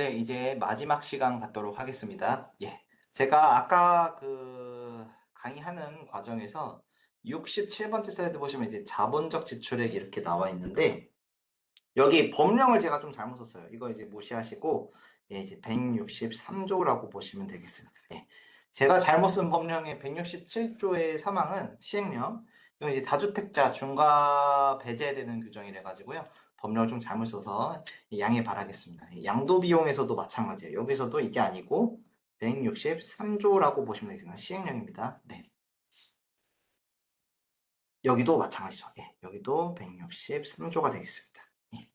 네, 이제 마지막 시간 갖도록 하겠습니다. 예. 제가 아까 강의하는 과정에서 67번째 슬라이드 보시면 이제 자본적 지출액 이렇게 나와 있는데, 여기 법령을 제가 좀 잘못 썼어요. 이거 이제 무시하시고, 예, 이제 163조라고 보시면 되겠습니다. 예. 제가 잘못 쓴 법령의 167조의 사망은 시행령, 이건 이제 다주택자 중과 배제되는 규정이라 가지고요. 법령을 좀 잘못 써서 양해 바라겠습니다. 양도 비용에서도 마찬가지예요. 여기서도 이게 아니고 163조라고 보시면 되겠습니다. 시행령입니다. 네. 여기도 마찬가지죠. 예. 여기도 163조가 되겠습니다. 예.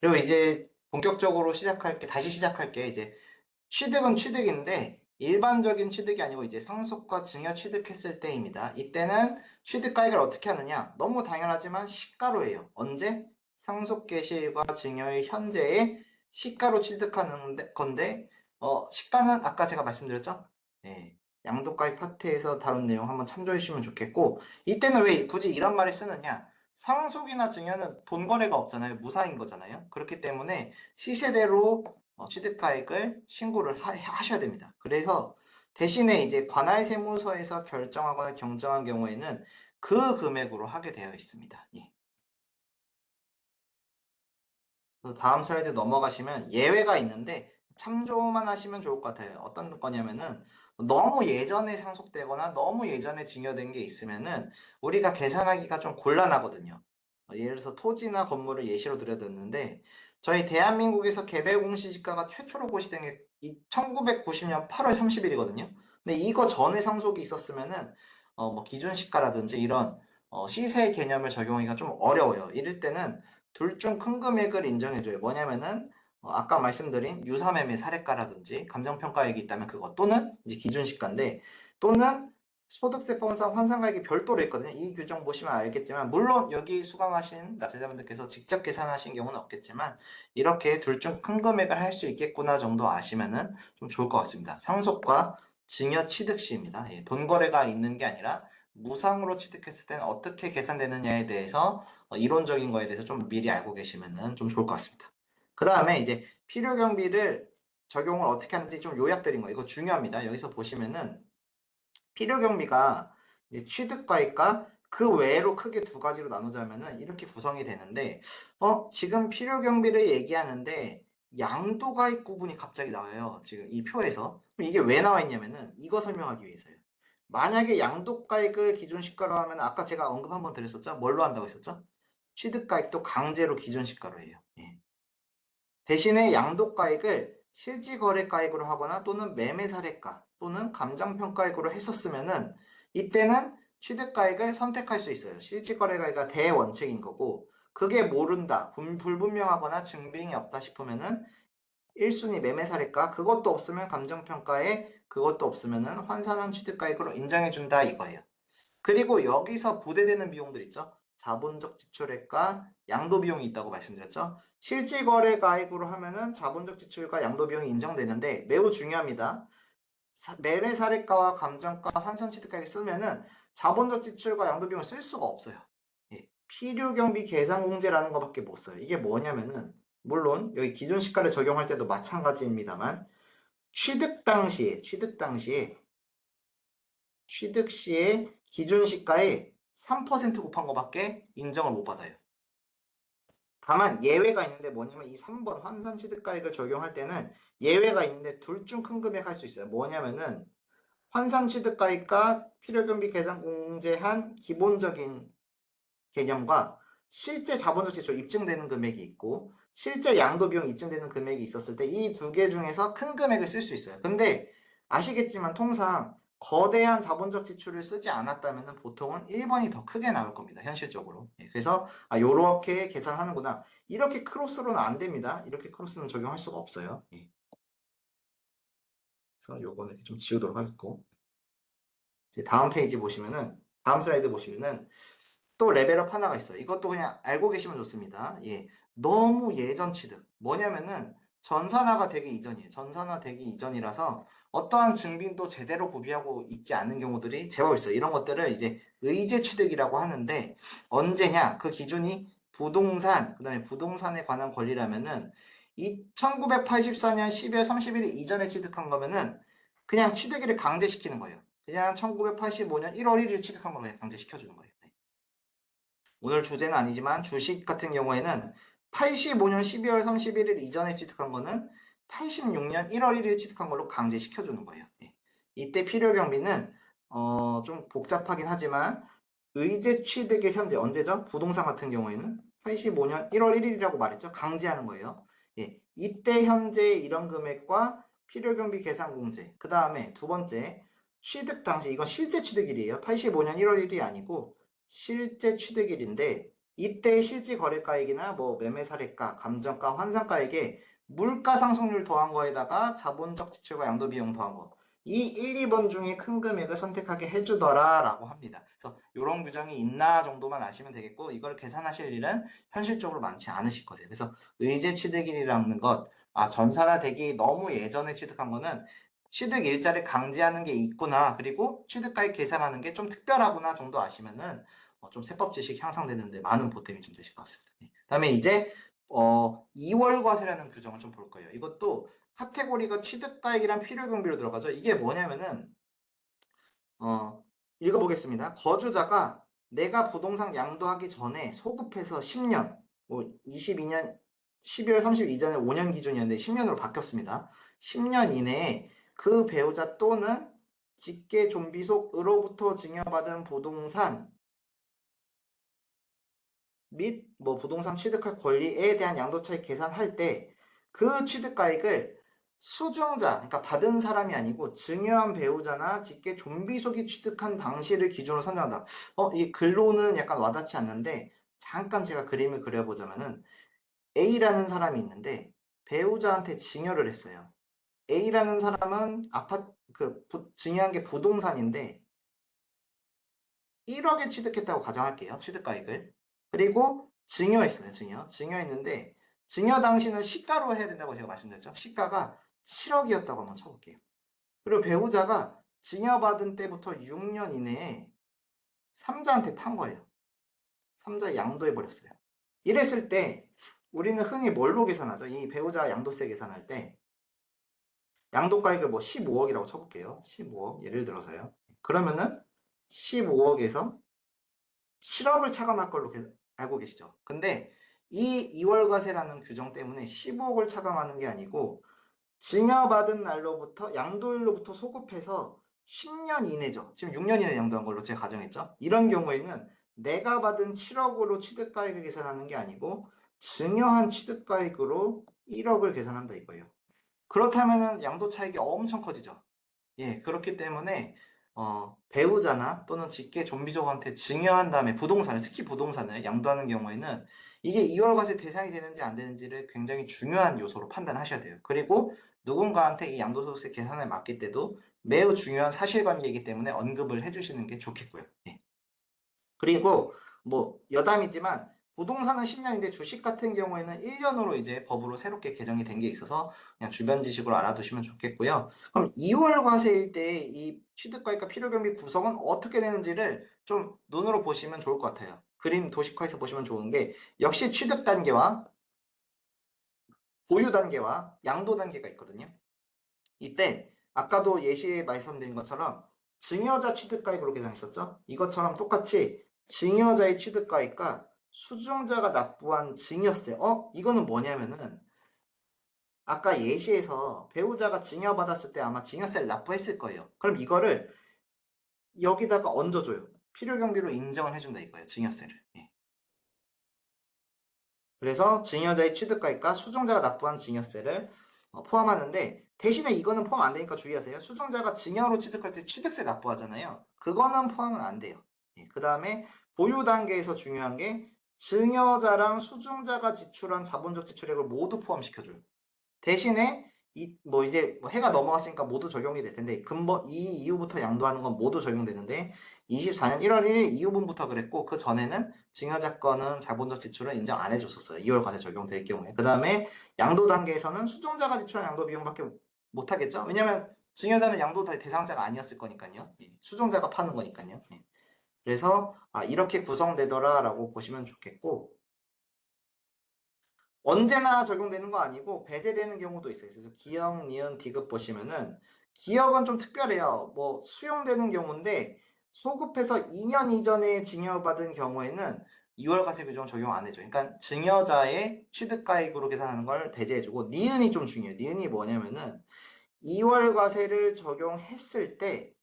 그리고 이제 본격적으로 다시 시작할게. 이제 취득은 취득인데 일반적인 취득이 아니고 이제 상속과 증여 취득했을 때입니다. 이때는 취득가액을 어떻게 하느냐? 너무 당연하지만 시가로 해요. 언제? 상속 개시일과 증여일 현재의 시가로 취득하는 건데 시가는 아까 제가 말씀드렸죠? 네. 양도가액 파트에서 다룬 내용 한번 참조해 주시면 좋겠고 이때는 왜 굳이 이런 말을 쓰느냐? 상속이나 증여는 돈 거래가 없잖아요. 무상인 거잖아요. 그렇기 때문에 시세대로 취득가액을 신고를 하셔야 됩니다. 그래서 대신에 이제 관할 세무서에서 결정하거나 경정한 경우에는 그 금액으로 하게 되어 있습니다. 예. 다음 슬라이드 넘어가시면 예외가 있는데 참조만 하시면 좋을 것 같아요. 어떤 거냐면은 너무 예전에 상속되거나 너무 예전에 증여된 게 있으면은 우리가 계산하기가 좀 곤란하거든요. 예를 들어서 토지나 건물을 예시로 들어드렸는데 저희 대한민국에서 개별 공시지가가 최초로 고시된 게 1990년 8월 30일이거든요. 근데 이거 전에 상속이 있었으면은 뭐 기준시가라든지 이런 시세 개념을 적용하기가 좀 어려워요. 이럴 때는 둘 중 큰 금액을 인정해줘요. 뭐냐면은 아까 말씀드린 유사매매 사례가라든지 감정평가액이 있다면 그거 또는 이제 기준시가인데 또는 소득세법상 환산가액이 별도로 있거든요. 이 규정 보시면 알겠지만 물론 여기 수강하신 납세자분들께서 직접 계산하신 경우는 없겠지만 이렇게 둘 중 큰 금액을 할 수 있겠구나 정도 아시면은 좀 좋을 것 같습니다. 상속과 증여 취득 시입니다. 예, 돈 거래가 있는 게 아니라 무상으로 취득했을 때는 어떻게 계산되느냐에 대해서 이론적인 거에 대해서 좀 미리 알고 계시면은 좀 좋을 것 같습니다. 그 다음에 이제 필요경비를 적용을 어떻게 하는지 좀 요약드린 거 이거 중요합니다. 여기서 보시면은 필요경비가 이제 취득가액과 그 외로 크게 두 가지로 나누자면은 이렇게 구성이 되는데 지금 필요경비를 얘기하는데 양도가액 구분이 갑자기 나와요. 지금 이 표에서. 그럼 이게 왜 나와 있냐면은 이거 설명하기 위해서요. 만약에 양도가액을 기준시가로 하면 아까 제가 언급 한번 드렸었죠? 뭘로 한다고 했었죠? 취득가액도 강제로 기준시가로 해요. 예. 대신에 양도가액을 실지거래가액으로 하거나 또는 매매사례가 또는 감정평가액으로 했었으면은 이때는 취득가액을 선택할 수 있어요. 실지거래가액이 대원칙인 거고 그게 모른다, 불분명하거나 증빙이 없다 싶으면은 1순위 매매사례가 그것도 없으면 감정평가액 그것도 없으면은 환산한 취득가액으로 인정해준다 이거예요. 그리고 여기서 부대되는 비용들 있죠. 자본적 지출액과 양도 비용이 있다고 말씀드렸죠. 실질 거래 가액으로 하면은 자본적 지출과 양도 비용이 인정되는데 매우 중요합니다. 매매 사례가와 감정가 환산 취득가액 쓰면은 자본적 지출과 양도 비용을 쓸 수가 없어요. 예, 필요 경비 계산 공제라는 것밖에 못 써요. 이게 뭐냐면은 물론 여기 기준 시가를 적용할 때도 마찬가지입니다만 취득 시에 기준 시가에 3% 곱한 것밖에 인정을 못 받아요. 다만 예외가 있는데 뭐냐면 이 3번 환산 취득가액을 적용할 때는 예외가 있는데 둘 중 큰 금액 할 수 있어요. 뭐냐면은 환산 취득가액과 필요경비 계산 공제한 기본적인 개념과 실제 자본적 지출 입증되는 금액이 있고 실제 양도 비용 입증되는 금액이 있었을 때 이 두 개 중에서 큰 금액을 쓸 수 있어요. 근데 아시겠지만 통상 거대한 자본적 지출을 쓰지 않았다면 보통은 1번이 더 크게 나올 겁니다. 현실적으로. 예, 그래서 요렇게 계산하는구나. 이렇게 크로스로는 안 됩니다. 이렇게 크로스는 적용할 수가 없어요. 예. 그래서 요거는 좀 지우도록 하겠고. 이제 다음 슬라이드 보시면은 또 레벨업 하나가 있어요. 이것도 그냥 알고 계시면 좋습니다. 예. 너무 예전 취득. 뭐냐면은 전산화가 되기 이전이에요. 전산화 되기 이전이라서 어떠한 증빙도 제대로 구비하고 있지 않은 경우들이 제법 있어요. 이런 것들을 이제 의제 취득이라고 하는데 언제냐? 그 기준이 부동산, 그다음에 부동산에 관한 권리라면은 1984년 12월 31일 이전에 취득한 거면은 그냥 취득일을 강제시키는 거예요. 그냥 1985년 1월 1일 취득한 걸 그냥 강제시켜주는 거예요. 네. 오늘 주제는 아니지만 주식 같은 경우에는 85년 12월 31일 이전에 취득한 거는 86년 1월 1일 취득한 걸로 강제시켜주는 거예요. 네. 이때 필요경비는 좀 복잡하긴 하지만 의제 취득일 현재 언제죠? 부동산 같은 경우에는 85년 1월 1일이라고 말했죠. 강제하는 거예요. 예, 이때 현재 이런 금액과 필요경비 계산 공제. 그 다음에 두 번째 취득 당시 이건 실제 취득일이에요. 85년 1월 1일이 아니고 실제 취득일인데 이때 실질 거래가액이나 뭐 매매사례가, 감정가, 환산가액에 물가 상승률 더한 거에다가 자본적 지출과 양도 비용 더한 거. 이 1, 2번 중에 큰 금액을 선택하게 해주더라라고 합니다. 그래서 이런 규정이 있나 정도만 아시면 되겠고 이걸 계산하실 일은 현실적으로 많지 않으실 거세요. 그래서 의제 취득일이라는 것, 전산화되기 너무 예전에 취득한 거는 취득 일자를 강제하는 게 있구나. 그리고 취득가액 계산하는 게 좀 특별하구나 정도 아시면은 좀 세법 지식 향상되는데 많은 보탬이 좀 되실 것 같습니다. 그다음에 이제 2월 과세라는 규정을 좀 볼 거예요. 이것도 카테고리가 취득가액이랑 필요경비로 들어가죠. 이게 뭐냐면은 어, 읽어보겠습니다. 거주자가 내가 부동산 양도하기 전에 소급해서 10년, 뭐 22년 12월 30일 이전에 5년 기준이었는데 10년으로 바뀌었습니다. 10년 이내에 그 배우자 또는 직계 좀비속으로부터 증여받은 부동산 및 뭐 부동산 취득할 권리에 대한 양도 차익 계산할 때 그 취득가액을 수증자, 그러니까 받은 사람이 아니고 증여한 배우자나 직계 좀비속이 취득한 당시를 기준으로 산정한다. 이 글로는 약간 와닿지 않는데 잠깐 제가 그림을 그려보자면은 A라는 사람이 있는데 배우자한테 증여를 했어요. A라는 사람은 증여한 게 부동산인데 1억에 취득했다고 가정할게요. 취득가액을. 그리고 증여했어요. 증여했는데 증여 당시는 시가로 해야 된다고 제가 말씀드렸죠. 시가가 7억이었다고 한번 쳐볼게요. 그리고 배우자가 증여받은 때부터 6년 이내에 삼자한테 판 거예요. 삼자 양도해버렸어요. 이랬을 때 우리는 흔히 뭘로 계산하죠? 이 배우자 양도세 계산할 때 양도가액을 뭐 15억이라고 쳐볼게요. 15억 예를 들어서요. 그러면은 15억에서 7억을 차감할 걸로 알고 계시죠? 근데 이 2월과세라는 규정 때문에 15억을 차감하는 게 아니고 증여받은 날로부터 양도일로부터 소급해서 10년 이내죠. 지금 6년 이내 양도한 걸로 제가 가정했죠. 이런 경우에는 내가 받은 7억으로 취득가액을 계산하는 게 아니고 증여한 취득가액으로 1억을 계산한다 이거예요. 그렇다면 양도 차익이 엄청 커지죠. 예, 그렇기 때문에 배우자나 또는 직계 좀비족한테 증여한 다음에 부동산을 특히 부동산을 양도하는 경우에는 이게 2월과세 대상이 되는지 안 되는지를 굉장히 중요한 요소로 판단하셔야 돼요. 그리고 누군가한테 이 양도소득세 계산을 맡길 때도 매우 중요한 사실관계이기 때문에 언급을 해주시는 게 좋겠고요. 예. 그리고 뭐 여담이지만 부동산은 10년인데 주식 같은 경우에는 1년으로 이제 법으로 새롭게 개정이 된 게 있어서 그냥 주변 지식으로 알아두시면 좋겠고요. 그럼 2월 과세일 때 이 취득가액과 필요경비 구성은 어떻게 되는지를 좀 눈으로 보시면 좋을 것 같아요. 그림 도식화해서 보시면 좋은 게 역시 취득 단계와 보유 단계와 양도 단계가 있거든요. 이때 아까도 예시에 말씀드린 것처럼 증여자 취득가액으로 계산했었죠. 이것처럼 똑같이 증여자의 취득가액과 수증자가 납부한 증여세. 이거는 뭐냐면은 아까 예시에서 배우자가 증여받았을 때 아마 증여세를 납부했을 거예요. 그럼 이거를 여기다가 얹어줘요. 필요경비로 인정을 해준다 이거예요. 증여세를. 예. 그래서 증여자의 취득가액과 수증자가 납부한 증여세를 포함하는데 대신에 이거는 포함 안 되니까 주의하세요. 수증자가 증여로 취득할 때 취득세 납부하잖아요. 그거는 포함은 안 돼요. 예, 그 다음에 보유 단계에서 중요한 게 증여자랑 수증자가 지출한 자본적 지출액을 모두 포함시켜줘요. 대신에 뭐 이제 뭐 해가 넘어갔으니까 모두 적용이 될 텐데 근본 이 이후부터 양도하는 건 모두 적용되는데 24년 1월 1일 이후분부터 그랬고 그 전에는 증여자건은 자본적 지출은 인정 안 해줬었어요. 2월 과세 적용될 경우에. 그 다음에 양도 단계에서는 수증자가 지출한 양도 비용밖에 못 하겠죠. 왜냐면 증여자는 양도 대상자가 아니었을 거니까요. 예, 수증자가 파는 거니까요. 예. 그래서 이렇게 구성되더라라고 보시면 좋겠고 언제나 적용되는 거 아니고 배제되는 경우도 있어요. 그래서 기역, 니은, 디귿 보시면은 기역은 좀 특별해요. 뭐 수용되는 경우인데 소급해서 2년 이전에 증여받은 경우에는 2월 과세 규정 적용 안 해줘. 그러니까 증여자의 취득가액으로 계산하는 걸 배제해주고 니은이 좀 중요해요. 니은이 뭐냐면은 2월 과세를 적용했을 때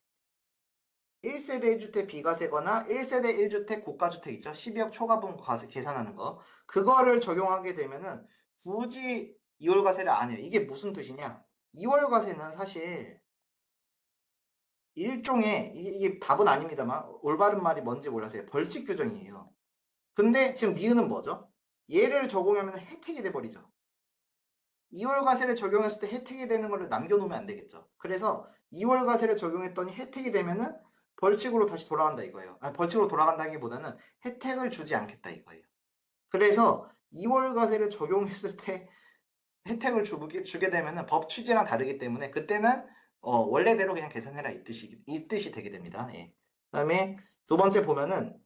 1세대 1주택 비과세거나 1세대 1주택 고가주택 있죠? 12억 초과분 과세 계산하는 거. 그거를 적용하게 되면은 굳이 2월 과세를 안 해요. 이게 무슨 뜻이냐? 2월 과세는 사실 일종의 이게 답은 아닙니다만 올바른 말이 뭔지 몰라서요. 벌칙 규정이에요. 근데 지금 니은은 뭐죠? 얘를 적용하면 혜택이 돼버리죠. 2월 과세를 적용했을 때 혜택이 되는 거를 남겨놓으면 안 되겠죠. 그래서 2월 과세를 적용했더니 혜택이 되면은 벌칙으로 다시 돌아간다 이거예요. 아니, 벌칙으로 돌아간다기보다는 혜택을 주지 않겠다 이거예요. 그래서 2월 과세를 적용했을 때 혜택을 주게 되면은 법 취지랑 다르기 때문에 그때는 원래대로 그냥 계산해라 이 뜻이 되게 됩니다. 예. 그다음에 두 번째 보면은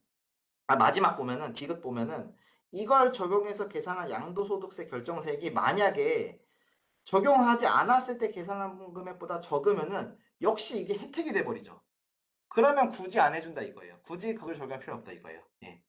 마지막 보면은 디귿 보면은 이걸 적용해서 계산한 양도소득세 결정세액이 만약에 적용하지 않았을 때 계산한 금액보다 적으면은 역시 이게 혜택이 돼버리죠. 그러면 굳이 안 해준다 이거예요. 굳이 그걸 적용할 필요 없다 이거예요. 예.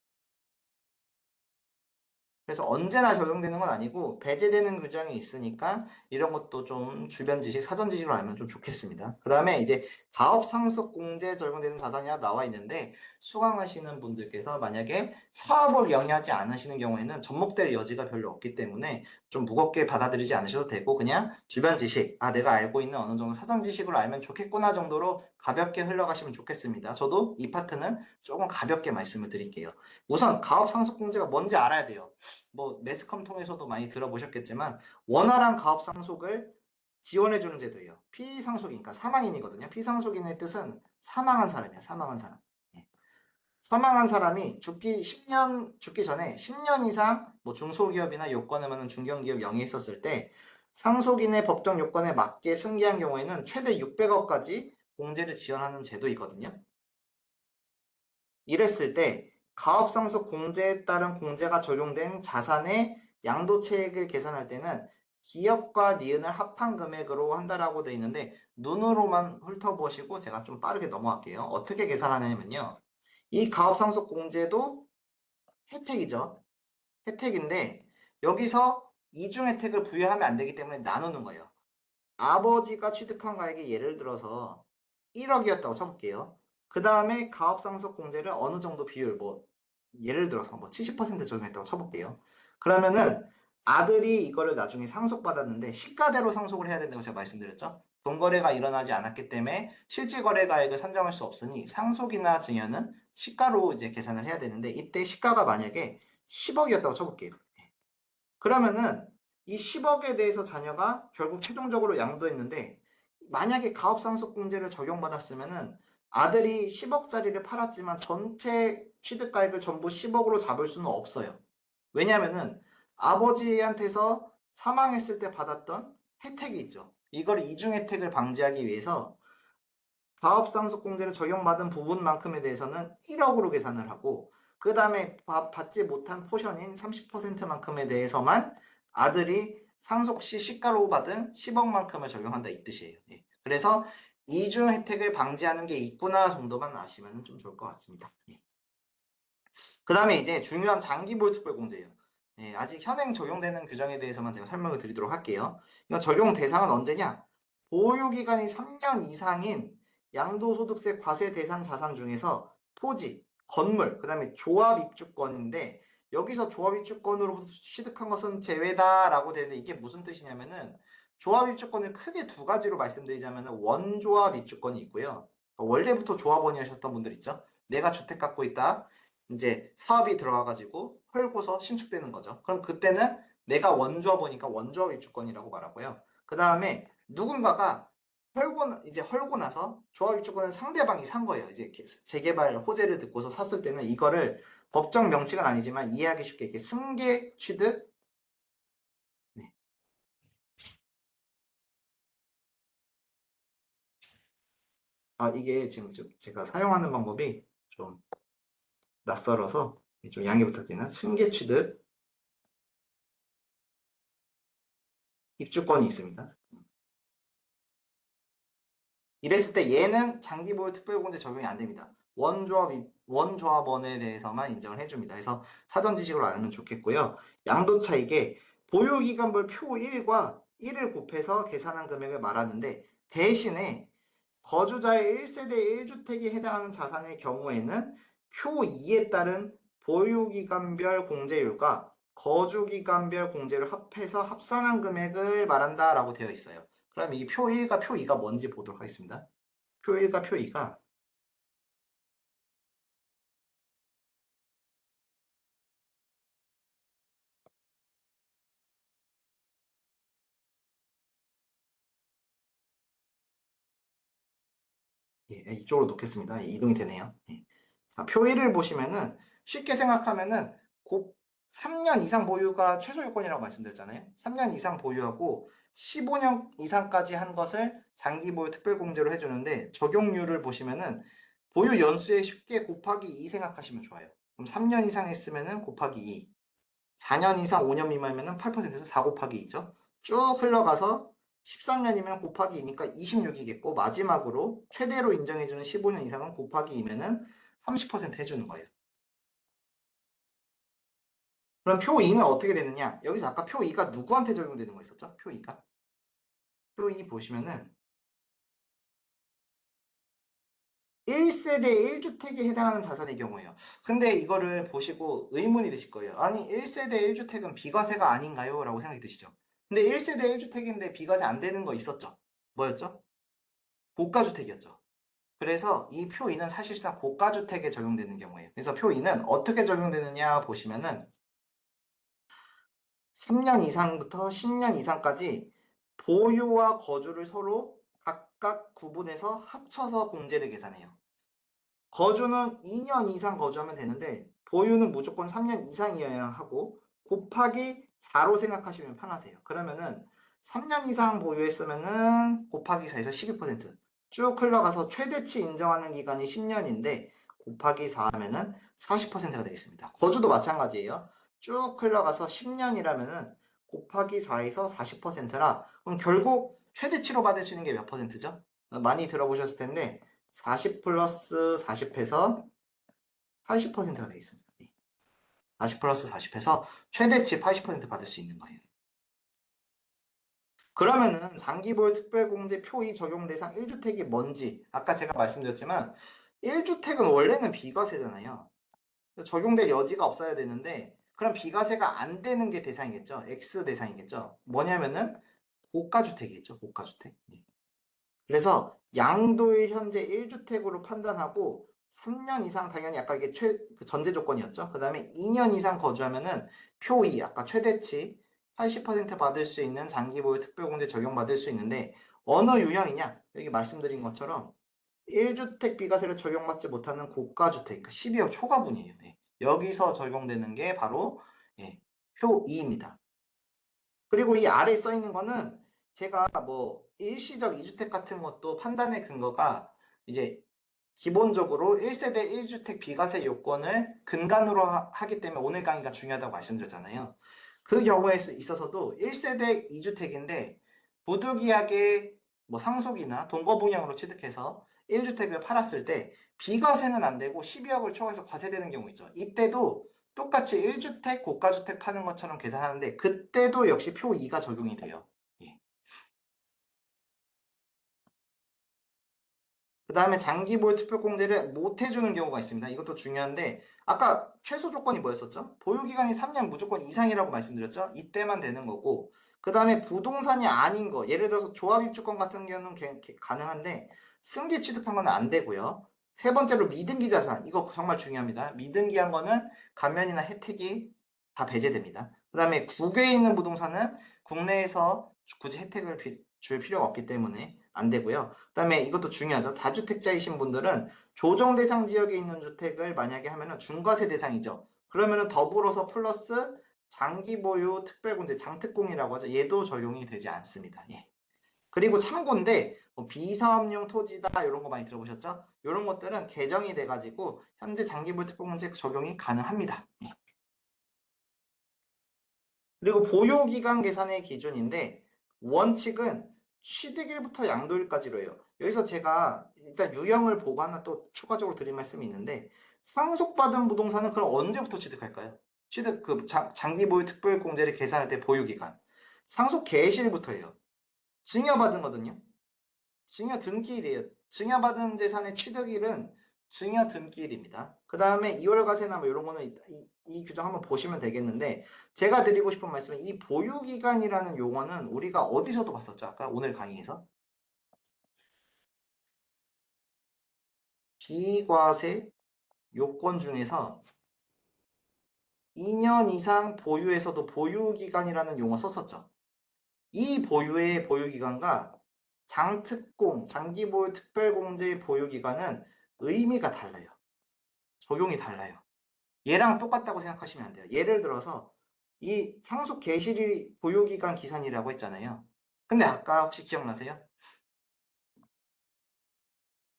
그래서 언제나 적용되는 건 아니고 배제되는 규정이 있으니까 이런 것도 좀 주변 지식, 사전 지식으로 알면 좀 좋겠습니다. 그 다음에 이제 가업 상속 공제 적용되는 자산이라 나와 있는데 수강하시는 분들께서 만약에 사업을 영위하지 않으시는 경우에는 접목될 여지가 별로 없기 때문에 좀 무겁게 받아들이지 않으셔도 되고 그냥 주변 지식, 내가 알고 있는 어느 정도 사전 지식으로 알면 좋겠구나 정도로 가볍게 흘러가시면 좋겠습니다. 저도 이 파트는 조금 가볍게 말씀을 드릴게요. 우선 가업 상속 공제가 뭔지 알아야 돼요. 뭐 매스컴 통해서도 많이 들어보셨겠지만 원활한 가업 상속을 지원해주는 제도예요. 피상속인, 그러니까 사망인이거든요. 피상속인의 뜻은 사망한 사람이야. 사망한 사람. 예. 사망한 사람이 죽기 전에 10년 이상 뭐 중소기업이나 요건을 많은 중견기업 영위에 있었을 때 상속인의 법정 요건에 맞게 승계한 경우에는 최대 600억까지 공제를 지원하는 제도이거든요. 이랬을 때 가업상속 공제에 따른 공제가 적용된 자산의 양도채액을 계산할 때는 기업과 니은을 합한 금액으로 한다라고 되어 있는데 눈으로만 훑어보시고 제가 좀 빠르게 넘어갈게요. 어떻게 계산하냐면요. 이 가업상속 공제도 혜택이죠. 혜택인데 여기서 이중 혜택을 부여하면 안 되기 때문에 나누는 거예요. 아버지가 취득한 가액이 예를 들어서 1억이었다고 쳐볼게요. 그 다음에 가업상속 공제를 어느 정도 비율, 뭐, 예를 들어서 뭐 70% 적용했다고 쳐볼게요. 그러면은 아들이 이거를 나중에 상속받았는데 시가대로 상속을 해야 된다고 제가 말씀드렸죠. 돈거래가 일어나지 않았기 때문에 실질거래가액을 산정할 수 없으니 상속이나 증여는 시가로 이제 계산을 해야 되는데 이때 시가가 만약에 10억이었다고 쳐볼게요. 그러면은 이 10억에 대해서 자녀가 결국 최종적으로 양도했는데 만약에 가업상속공제를 적용받았으면은 아들이 10억짜리를 팔았지만 전체 취득가액을 전부 10억으로 잡을 수는 없어요. 왜냐면은 아버지한테서 사망했을 때 받았던 혜택이 있죠. 이걸 이중 혜택을 방지하기 위해서 가업상속공제를 적용받은 부분만큼에 대해서는 1억으로 계산을 하고 그 다음에 받지 못한 포션인 30%만큼에 대해서만 아들이 상속 시 시가로 받은 10억만큼을 적용한다 이 뜻이에요. 예. 그래서 이중 혜택을 방지하는 게 있구나 정도만 아시면 좀 좋을 것 같습니다. 예. 그 다음에 이제 중요한 장기보유 특별공제예요. 예, 아직 현행 적용되는 규정에 대해서만 제가 설명을 드리도록 할게요. 이건 적용 대상은 언제냐? 보유기간이 3년 이상인 양도소득세 과세 대상 자산 중에서 토지, 건물, 그 다음에 조합 입주권인데 여기서 조합 입주권으로부터 취득한 것은 제외다라고 되는데 이게 무슨 뜻이냐면은 조합 입주권을 크게 두 가지로 말씀드리자면 원조합 입주권이 있고요. 원래부터 조합원이셨던 분들 있죠? 내가 주택 갖고 있다. 이제 사업이 들어와가지고 헐고서 신축되는 거죠. 그럼 그때는 내가 원조합이니까 원조합 입주권이라고 말하고요. 그 다음에 누군가가 헐고 나서 조합 입주권은 상대방이 산 거예요. 이제 재개발 호재를 듣고서 샀을 때는 이거를 법정 명칭은 아니지만 이해하기 쉽게 이렇게 승계 취득. 네. 이게 지금 제가 사용하는 방법이 좀 낯설어서 좀 양해 부탁드리나 승계 취득 입주권이 있습니다. 이랬을 때 얘는 장기 보유 특별공제 적용이 안 됩니다. 원조합원에 대해서만 인정을 해줍니다. 그래서 사전 지식으로 알면 좋겠고요. 양도차 이게 보유기간별 표 1과 1을 곱해서 계산한 금액을 말하는데 대신에 거주자의 1세대 1주택에 해당하는 자산의 경우에는 표 2에 따른 보유기간별 공제율과 거주기간별 공제를 합해서 합산한 금액을 말한다라고 되어 있어요. 그럼 이 표 1과 표 2가 뭔지 보도록 하겠습니다. 표 1과 표 2가 이쪽으로 놓겠습니다. 이동이 되네요. 자, 표 1을 보시면은 쉽게 생각하면은 곱 3년 이상 보유가 최소 요건이라고 말씀드렸잖아요. 3년 이상 보유하고 15년 이상까지 한 것을 장기 보유 특별공제로 해주는데 적용률을 보시면은 보유 연수에 쉽게 곱하기 2 생각하시면 좋아요. 그럼 3년 이상 했으면은 곱하기 2, 4년 이상 5년 미만이면은 8%에서 4 곱하기 2죠. 쭉 흘러가서 13년이면 곱하기 2니까 26이겠고 마지막으로 최대로 인정해주는 15년 이상은 곱하기 2면은 30% 해주는 거예요. 그럼 표 2는 어떻게 되느냐? 여기서 아까 표 2가 누구한테 적용되는 거 있었죠? 표 2가? 표 2 보시면은 1세대 1주택에 해당하는 자산의 경우예요. 근데 이거를 보시고 의문이 드실 거예요. 아니 1세대 1주택은 비과세가 아닌가요? 라고 생각이 드시죠. 근데 1세대 1주택인데 비과세 안 되는 거 있었죠? 뭐였죠? 고가주택이었죠. 그래서 이 표 2는 사실상 고가주택에 적용되는 경우예요. 그래서 표 2는 어떻게 적용되느냐 보시면은 3년 이상부터 10년 이상까지 보유와 거주를 서로 각각 구분해서 합쳐서 공제를 계산해요. 거주는 2년 이상 거주하면 되는데 보유는 무조건 3년 이상이어야 하고 곱하기 4로 생각하시면 편하세요. 그러면은 3년 이상 보유했으면은 곱하기 4에서 12%쭉 흘러가서 최대치 인정하는 기간이 10년인데 곱하기 4 하면은 40%가 되겠습니다. 거주도 마찬가지예요. 쭉 흘러가서 10년이라면은 곱하기 4에서 40%라 그럼 결국 최대치로 받을 수 있는 게 몇 %죠? 많이 들어보셨을 텐데 40 플러스 40해서 80%가 되어 있습니다. 40 플러스 40해서 최대치 80% 받을 수 있는 거예요. 그러면은 장기보유 특별공제 표의 적용 대상 1주택이 뭔지 아까 제가 말씀드렸지만 1주택은 원래는 비과세잖아요. 적용될 여지가 없어야 되는데 그럼 비과세가 안 되는 게 대상이겠죠. X 대상이겠죠. 뭐냐면은 고가주택이겠죠. 고가주택. 그래서 양도일 현재 1주택으로 판단하고 3년 이상 당연히 아까 이게 그 전제 조건이었죠. 그 다음에 2년 이상 거주하면은 표 2, 아까 최대치 80% 받을 수 있는 장기보유 특별공제 적용받을 수 있는데 어느 유형이냐? 여기 말씀드린 것처럼 1주택 비과세를 적용받지 못하는 고가주택, 그러니까 12억 초과분이에요. 여기서 적용되는 게 바로 표 2입니다. 그리고 이 아래에 써 있는 거는 제가 뭐 일시적 2주택 같은 것도 판단의 근거가 이제 기본적으로 1세대 1주택 비과세 요건을 근간으로 하기 때문에 오늘 강의가 중요하다고 말씀드렸잖아요. 그 경우에 있어서도 1세대 2주택인데 부득이하게 뭐 상속이나 동거분양으로 취득해서 1주택을 팔았을 때 비과세는 안 되고 12억을 초과해서 과세되는 경우 있죠. 이때도 똑같이 1주택, 고가주택 파는 것처럼 계산하는데 그때도 역시 표 2가 적용이 돼요. 예. 그 다음에 장기보유 특별공제를 못 해주는 경우가 있습니다. 이것도 중요한데 아까 최소 조건이 뭐였었죠? 보유기간이 3년 무조건 이상이라고 말씀드렸죠? 이때만 되는 거고 그 다음에 부동산이 아닌 거 예를 들어서 조합입주권 같은 경우는 가능한데 승계 취득한 건 안 되고요. 세 번째로 미등기 자산 이거 정말 중요합니다. 미등기한 거는 감면이나 혜택이 다 배제됩니다. 그 다음에 국외에 있는 부동산은 국내에서 굳이 혜택을 줄 필요가 없기 때문에 안 되고요. 그 다음에 이것도 중요하죠. 다주택자이신 분들은 조정 대상 지역에 있는 주택을 만약에 하면은 중과세 대상이죠. 그러면은 더불어서 플러스 장기 보유 특별공제 장특공이라고 하죠. 얘도 적용이 되지 않습니다. 예. 그리고 참고인데 뭐 비사업용 토지다 이런 거 많이 들어보셨죠? 이런 것들은 개정이 돼가지고 현재 장기 보유 특별공제 적용이 가능합니다. 예. 그리고 보유기간 계산의 기준인데 원칙은 취득일부터 양도일까지로 해요. 여기서 제가 일단 유형을 보고 하나 또 추가적으로 드릴 말씀이 있는데 상속받은 부동산은 그럼 언제부터 취득할까요? 취득 장기 보유 특별 공제를 계산할 때 보유 기간 상속 개시일부터 해요. 증여받은 거든요. 증여 등기일이에요. 증여받은 재산의 취득일은 증여 등기일입니다. 그 다음에 2월 과세나 뭐 이런 거는 이 규정 한번 보시면 되겠는데 제가 드리고 싶은 말씀은 이 보유기간이라는 용어는 우리가 어디서도 봤었죠? 아까 오늘 강의에서 비과세 요건 중에서 2년 이상 보유에서도 보유기간이라는 용어 썼었죠. 이 보유의 보유기간과 장특공, 장기보유 특별공제의 보유기간은 의미가 달라요. 적용이 달라요. 얘랑 똑같다고 생각하시면 안 돼요. 예를 들어서 이 상속 개시일 보유기간 기산이라고 했잖아요. 근데 아까 혹시 기억나세요?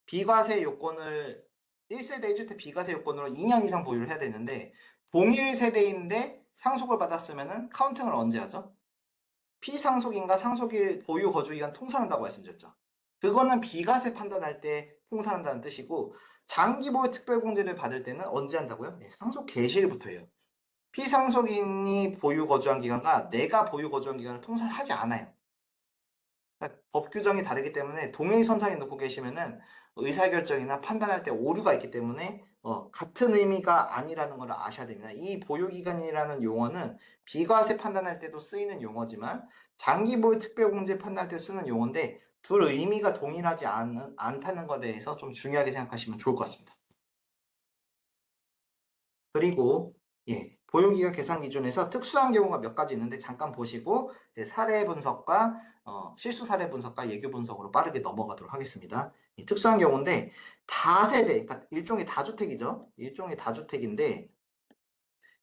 비과세 요건을 1세대 1주택 비과세 요건으로 2년 이상 보유를 해야 되는데 동일 세대인데 상속을 받았으면 카운팅을 언제 하죠? 피상속인과 상속일 보유 거주기간 통산한다고 말씀드렸죠. 그거는 비과세 판단할 때 통산한다는 뜻이고 장기 보유 특별공제를 받을 때는 언제 한다고요? 상속 개시일부터 해요. 피상속인이 보유 거주한 기간과 내가 보유 거주한 기간을 통산하지 않아요. 그러니까 법 규정이 다르기 때문에 동일선상에 놓고 계시면은 의사결정이나 판단할 때 오류가 있기 때문에 같은 의미가 아니라는 걸 아셔야 됩니다. 이 보유기간이라는 용어는 비과세 판단할 때도 쓰이는 용어지만 장기보유 특별공제 판단할 때 쓰는 용어인데 둘 의미가 동일하지 않다는 것에 대해서 좀 중요하게 생각하시면 좋을 것 같습니다. 그리고 보유기간 계산 기준에서 특수한 경우가 몇 가지 있는데 잠깐 보시고 이제 사례 분석과 실수 사례 분석과 예규 분석으로 빠르게 넘어가도록 하겠습니다. 특수한 경우인데 다세대, 그러니까 일종의 다주택이죠. 일종의 다주택인데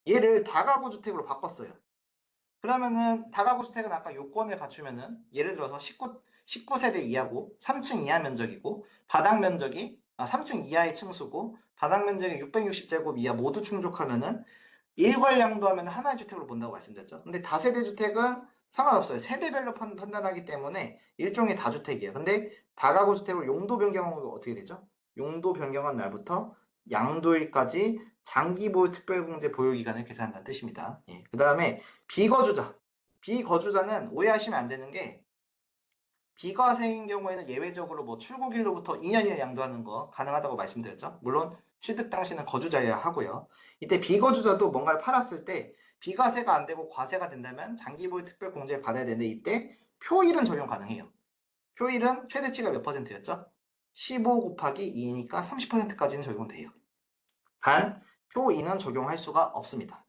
얘를 다가구 주택으로 바꿨어요. 그러면은 다가구 주택은 아까 요건을 갖추면은 예를 들어서 19세대 이하고 3층 이하 면적이고 바닥 면적이 3층 이하의 층수고 바닥 면적이 660제곱 이하 모두 충족하면은 일괄양도하면 하나의 주택으로 본다고 말씀드렸죠. 근데 다세대 주택은 상관없어요. 세대별로 판단하기 때문에 일종의 다주택이에요. 근데 다가구 주택을 용도 변경하면 어떻게 되죠? 용도 변경한 날부터 양도일까지 장기보유 특별공제 보유기간을 계산한다는 뜻입니다. 그 다음에 비거주자. 비거주자는 오해하시면 안 되는 게 비과세인 경우에는 예외적으로 뭐 출국일로부터 2년 이내 양도하는 거 가능하다고 말씀드렸죠. 물론 취득 당시는 거주자여야 하고요. 이때 비거주자도 뭔가를 팔았을 때 비과세가 안 되고 과세가 된다면 장기보유 특별공제를 받아야 되는데 이때 표일은 적용 가능해요. 표일은 최대치가 몇 %였죠? 15 곱하기 2니까 30%까지는 적용돼요. 단 표2는 적용할 수가 없습니다.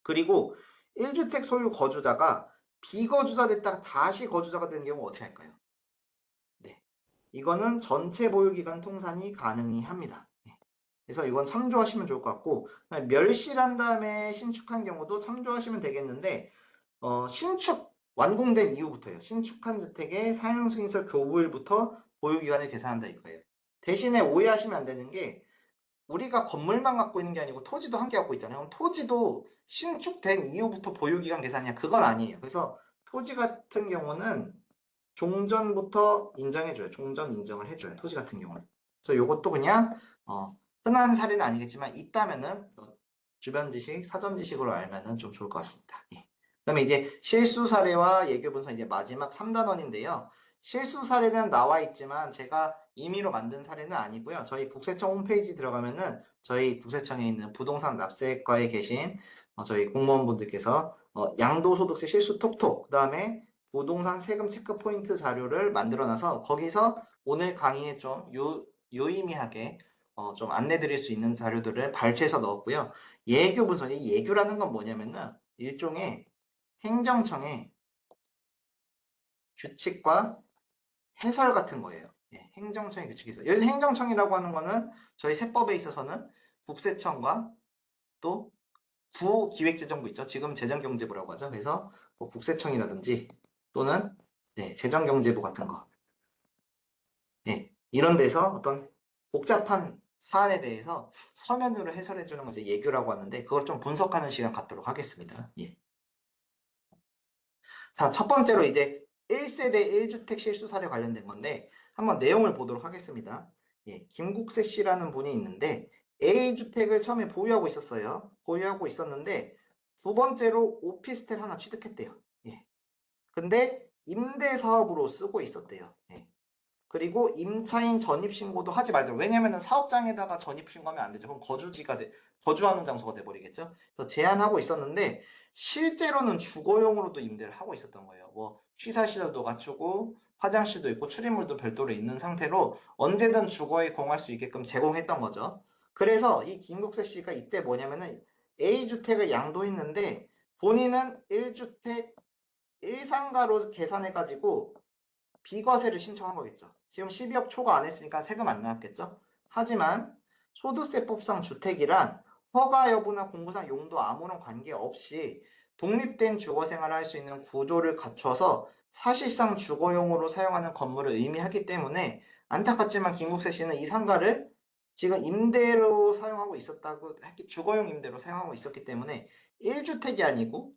그리고 1주택 소유 거주자가 비거주자 됐다가 다시 거주자가 되는 경우 어떻게 할까요? 네. 이거는 전체 보유기간 통산이 가능합니다. 그래서 이건 참조하시면 좋을 것 같고 멸실한 다음에 신축한 경우도 참조하시면 되겠는데 신축 완공된 이후부터요. 신축한 주택의 사용승인서 교부일부터 보유기간을 계산한다 이거예요. 대신에 오해하시면 안 되는 게 우리가 건물만 갖고 있는 게 아니고 토지도 함께 갖고 있잖아요. 그럼 토지도 신축된 이후부터 보유기간 계산이야. 그건 아니에요. 그래서 토지 같은 경우는 종전부터 인정해줘요. 종전 인정을 해줘요. 토지 같은 경우는. 그래서 이것도 그냥 흔한 사례는 아니겠지만 있다면은 주변 지식, 사전 지식으로 알면은 좀 좋을 것 같습니다. 그다음에 이제 실수 사례와 예교 분석 이제 마지막 3단원인데요. 실수 사례는 나와 있지만 제가 임의로 만든 사례는 아니고요. 저희 국세청 홈페이지 들어가면은 저희 국세청에 있는 부동산 납세과에 계신 저희 공무원분들께서 양도소득세 실수 톡톡 그다음에 부동산 세금 체크 포인트 자료를 만들어놔서 거기서 오늘 강의에 좀 유의미하게 좀 안내드릴 수 있는 자료들을 발췌해서 넣었고요. 예규 분석, 이 예규라는 건 뭐냐면은 일종의 행정청의 규칙과 해설 같은 거예요. 행정청의 규칙에서 여기서 행정청이라고 하는 거는 저희 세법에 있어서는 국세청과 또 구기획재정부 있죠. 지금 재정경제부라고 하죠. 그래서 뭐 국세청이라든지 또는 재정경제부 같은 거 이런 데서 어떤 복잡한 사안에 대해서 서면으로 해설해 주는 걸 이제 예규라고 하는데 그걸 좀 분석하는 시간 갖도록 하겠습니다. 자, 첫 번째로 이제 1세대 1주택 실수 사례 관련된 건데 한번 내용을 보도록 하겠습니다. 예, 김국세 씨라는 분이 있는데 A주택을 처음에 보유하고 있었어요. 보유하고 있었는데 두 번째로 오피스텔 하나 취득했대요. 예. 근데 임대 사업으로 쓰고 있었대요. 예. 그리고 임차인 전입신고도 하지 말도록. 왜냐면은 사업장에다가 전입신고하면 안 되죠. 그럼 거주하는 장소가 돼버리겠죠. 그래서 제한하고 있었는데 실제로는 주거용으로도 임대를 하고 있었던 거예요. 뭐 취사시설도 갖추고 화장실도 있고 출입물도 별도로 있는 상태로 언제든 주거에 공할 수 있게끔 제공했던 거죠. 그래서 이 김국세 씨가 이때 뭐냐면은 A주택을 양도했는데 본인은 1주택 1상가로 계산해가지고 비과세를 신청한 거겠죠. 지금 12억 초과 안 했으니까 세금 안 나왔겠죠. 하지만 소득세법상 주택이란 허가 여부나 공부상 용도 아무런 관계없이 독립된 주거 생활을 할 수 있는 구조를 갖춰서 사실상 주거용으로 사용하는 건물을 의미하기 때문에 안타깝지만 김국세 씨는 이 상가를 지금 임대로 사용하고 있었다고 주거용 임대로 사용하고 있었기 때문에 1주택이 아니고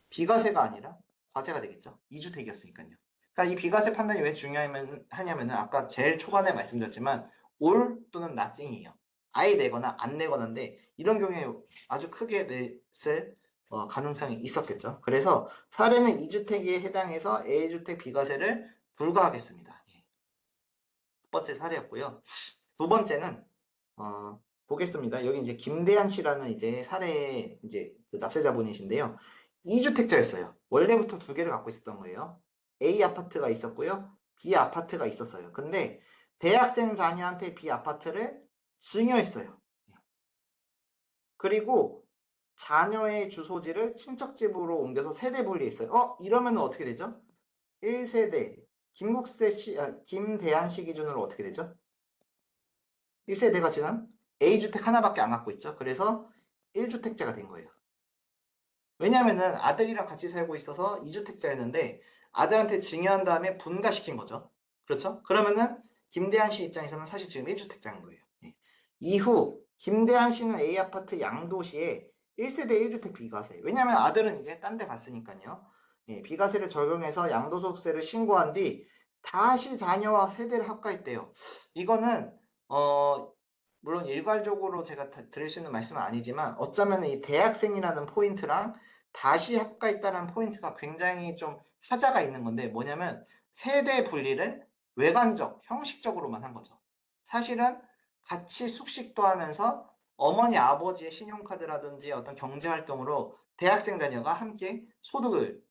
비과세가 아니라 과세가 되겠죠. 2주택이었으니까요. 그러니까 이 비과세 판단이 왜 중요하냐면은 아까 제일 초반에 말씀드렸지만 올 또는 nothing이에요. 아예 내거나 안 내거나인데 이런 경우에 아주 크게 냈을 가능성이 있었겠죠. 그래서 사례는 2주택에 해당해서 A주택 비과세를 불가하겠습니다. 예. 첫 번째 사례였고요. 두 번째는 보겠습니다. 여기 이제 김대한 씨라는 이제 사례 이제 그 납세자분이신데요. 2주택자였어요. 원래부터 두 개를 갖고 있었던 거예요. A 아파트가 있었고요. B 아파트가 있었어요. 근데 대학생 자녀한테 B 아파트를 증여했어요. 그리고 자녀의 주소지를 친척집으로 옮겨서 세대 분리했어요. 이러면 어떻게 되죠? 1세대 김대한 씨 기준으로 어떻게 되죠? 1세대가 지금 A주택 하나밖에 안 갖고 있죠. 그래서 1주택자가 된 거예요. 왜냐면은 아들이랑 같이 살고 있어서 2주택자였는데 아들한테 증여한 다음에 분가시킨 거죠. 그렇죠? 그러면은 김대한 씨 입장에서는 사실 지금 1주택자인 거예요. 예. 이후 김대한 씨는 A 아파트 양도시에 1세대 1주택 비과세. 왜냐면 아들은 이제 딴 데 갔으니까요. 예, 비과세를 적용해서 양도소득세를 신고한 뒤 다시 자녀와 세대를 합가했대요. 이거는 물론 일괄적으로 제가 드릴 수 있는 말씀은 아니지만 어쩌면 이 대학생이라는 포인트랑 다시 합가했다는 포인트가 굉장히 좀 하자가 있는 건데 뭐냐면 세대 분리를 외관적, 형식적으로만 한 거죠. 사실은 같이 숙식도 하면서 어머니, 아버지의 신용카드라든지 어떤 경제활동으로 대학생 자녀가 함께 소득을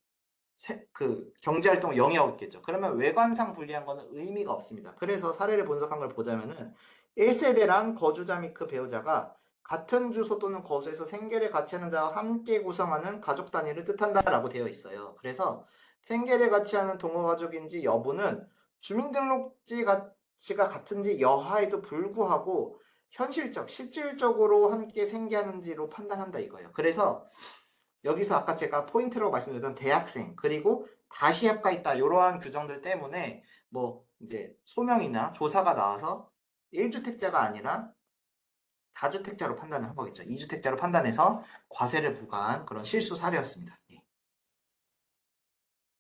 그 경제활동을 영위하고 있겠죠. 그러면 외관상 분리한 거는 의미가 없습니다. 그래서 사례를 분석한 걸 보자면은 1세대란 거주자 및 그 배우자가 같은 주소 또는 거소에서 생계를 같이 하는 자와 함께 구성하는 가족 단위를 뜻한다라고 되어 있어요. 그래서 생계를 같이 하는 동거가족인지 여부는 주민등록지 가치가 같은지 여하에도 불구하고 실질적으로 함께 생계하는지로 판단한다 이거예요. 그래서 여기서 아까 제가 포인트라고 말씀드렸던 대학생 그리고 다시 합가 있다 이러한 규정들 때문에 뭐 이제 소명이나 조사가 나와서 1주택자가 아니라 다주택자로 판단을 한 거겠죠. 2주택자로 판단해서 과세를 부과한 그런 실수 사례였습니다. 예.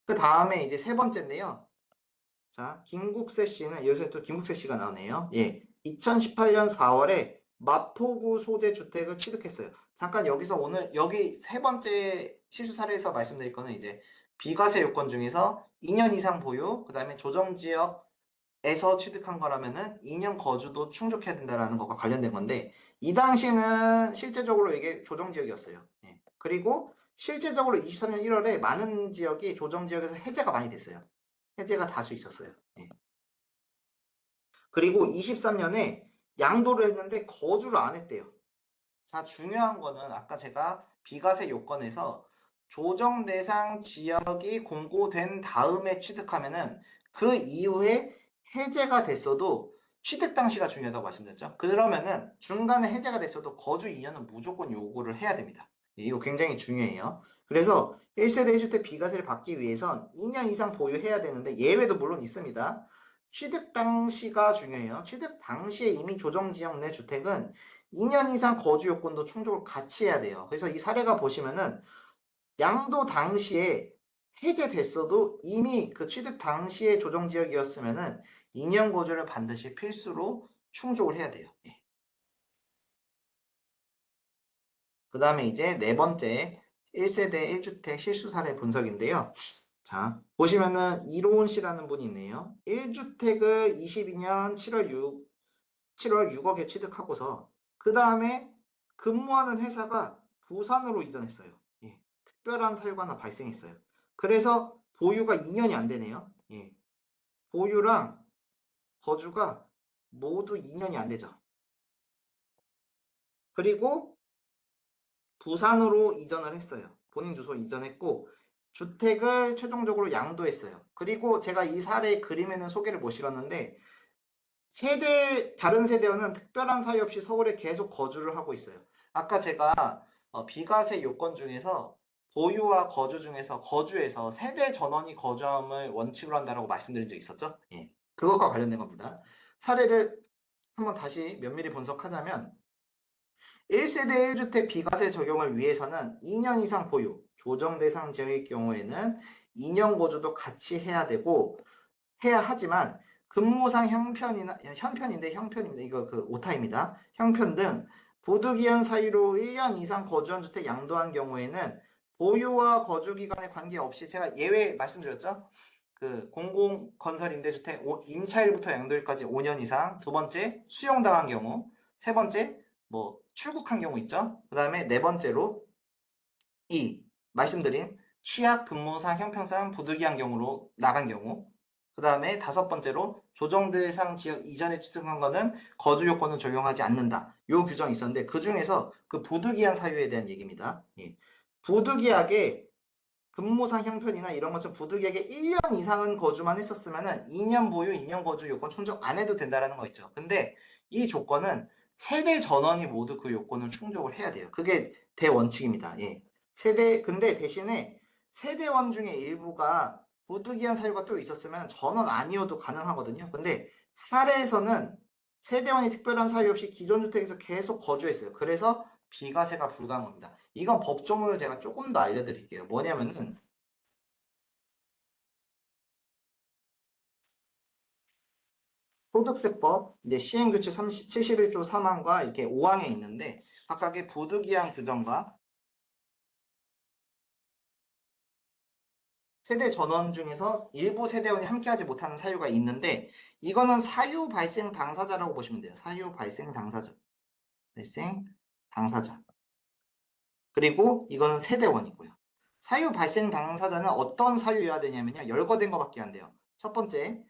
그 다음에 이제 세 번째인데요. 자, 김국세 씨는 여기서 또 김국세 씨가 나오네요. 예. 2018년 4월에 마포구 소재 주택을 취득했어요. 잠깐 여기서 오늘 여기 세 번째 실수 사례에서 말씀드릴 거는 이제 비과세 요건 중에서 2년 이상 보유, 그다음에 조정 지역에서 취득한 거라면은 2년 거주도 충족해야 된다라는 것과 관련된 건데 이 당시는 실제적으로 이게 조정 지역이었어요. 예. 그리고 실제적으로 23년 1월에 많은 지역이 조정 지역에서 해제가 많이 됐어요. 해제가 다수 있었어요. 예. 그리고 23년에 양도를 했는데 거주를 안 했대요. 자, 중요한 거는 아까 제가 비과세 요건에서 조정 대상 지역이 공고된 다음에 취득하면은 그 이후에 해제가 됐어도 취득 당시가 중요하다고 말씀드렸죠. 그러면은 중간에 해제가 됐어도 거주 2년은 무조건 요구를 해야 됩니다. 이거 굉장히 중요해요. 그래서 1세대 1주택 비과세를 받기 위해선 2년 이상 보유해야 되는데 예외도 물론 있습니다. 취득 당시가 중요해요. 취득 당시에 이미 조정 지역 내 주택은 2년 이상 거주 요건도 충족을 같이 해야 돼요. 그래서 이 사례가 보시면은 양도 당시에 해제됐어도 이미 그 취득 당시의 조정지역이었으면은 2년 거주를 반드시 필수로 충족을 해야 돼요. 예. 그 다음에 이제 네 번째 1세대 1주택 실수 사례 분석인데요. 자, 보시면은 이로운 씨라는 분이 있네요. 1주택을 22년 7월 6억에 취득하고서 그 다음에 근무하는 회사가 부산으로 이전했어요. 예, 특별한 사유가 하나 발생했어요. 그래서 보유가 2년이 안 되네요. 예, 보유랑 거주가 모두 2년이 안 되죠. 그리고 부산으로 이전을 했어요. 본인 주소로 이전했고 주택을 최종적으로 양도했어요. 그리고 제가 이 사례 그림에는 소개를 못 실었는데 다른 세대원은 특별한 사유 없이 서울에 계속 거주를 하고 있어요. 아까 제가 비과세 요건 중에서 보유와 거주 중에서 거주에서 세대 전원이 거주함을 원칙으로 한다고 말씀드린 적 있었죠? 예. 그것과 관련된 겁니다. 사례를 한번 다시 면밀히 분석하자면 1세대 1주택 비과세 적용을 위해서는 2년 이상 보유, 조정 대상 지역의 경우에는 2년 거주도 같이 해야 되고 해야 하지만 근무상 형편입니다. 이거 그 오타입니다. 형편 등 부득이한 사유로 1년 이상 거주한 주택 양도한 경우에는 보유와 거주 기간에 관계없이 제가 예외 말씀드렸죠. 그 공공건설임대주택 임차일부터 양도일까지 5년 이상, 두 번째 수용당한 경우, 세 번째 뭐 출국한 경우 있죠. 그 다음에 네 번째로 이 말씀드린 취약 근무상 형평상 부득이한 경우로 나간 경우, 그 다음에 다섯 번째로 조정 대상 지역 이전에 취득한 거는 거주 요건은 적용하지 않는다. 요 규정이 있었는데 그 중에서 그 부득이한 사유에 대한 얘기입니다. 예. 부득이하게 근무상 형편이나 이런 것처럼 부득이하게 1년 이상은 거주만 했었으면은 2년 보유, 2년 거주 요건 충족 안 해도 된다라는 거 있죠. 근데 이 조건은 세대 전원이 모두 그 요건을 충족을 해야 돼요. 그게 대원칙입니다. 예. 근데 대신에 세대원 중에 일부가 부득이한 사유가 또 있었으면 전원 아니어도 가능하거든요. 근데 사례에서는 세대원이 특별한 사유 없이 기존 주택에서 계속 거주했어요. 그래서 비과세가 불가한 겁니다. 이건 법조문을 제가 조금 더 알려드릴게요. 뭐냐면은 소득세법 이제 시행규칙 71조 3항과 이렇게 5항에 있는데 각각의 부득이한 규정과 세대 전원 중에서 일부 세대원이 함께하지 못하는 사유가 있는데 이거는 사유 발생 당사자라고 보시면 돼요. 사유 발생 당사자. 발생 당사자. 그리고 이거는 세대원이고요. 사유 발생 당사자는 어떤 사유여야 되냐면요. 열거된 것밖에 안 돼요. 첫 번째,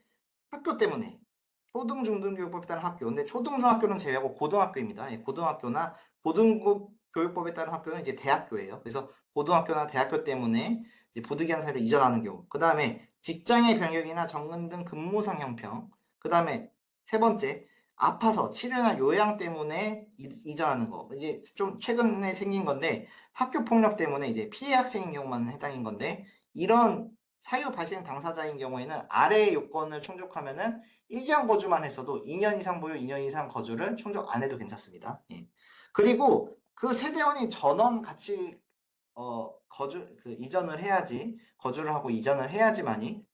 학교 때문에. 초등, 중등 교육법에 따른 학교. 근데 초등, 중학교는 제외하고 고등학교입니다. 예, 고등학교나 고등급 교육법에 따른 학교는 이제 대학교예요. 그래서 고등학교나 대학교 때문에 이제 부득이한 사유로 이전하는 경우. 그 다음에 직장의 변경이나 정근 등 근무상 형평. 그 다음에 세 번째, 아파서 치료나 요양 때문에 이전하는 거. 이제 좀 최근에 생긴 건데 학교 폭력 때문에 이제 피해 학생인 경우만 해당인 건데 이런 사유 발생 당사자인 경우에는 아래의 요건을 충족하면은 1년 거주만 했어도 2년 이상 보유, 2년 이상 거주를 충족 안 해도 괜찮습니다. 예. 그리고 그 세대원이 전원 같이 이전을 해야지 거주를 하고 이전을 해야지만이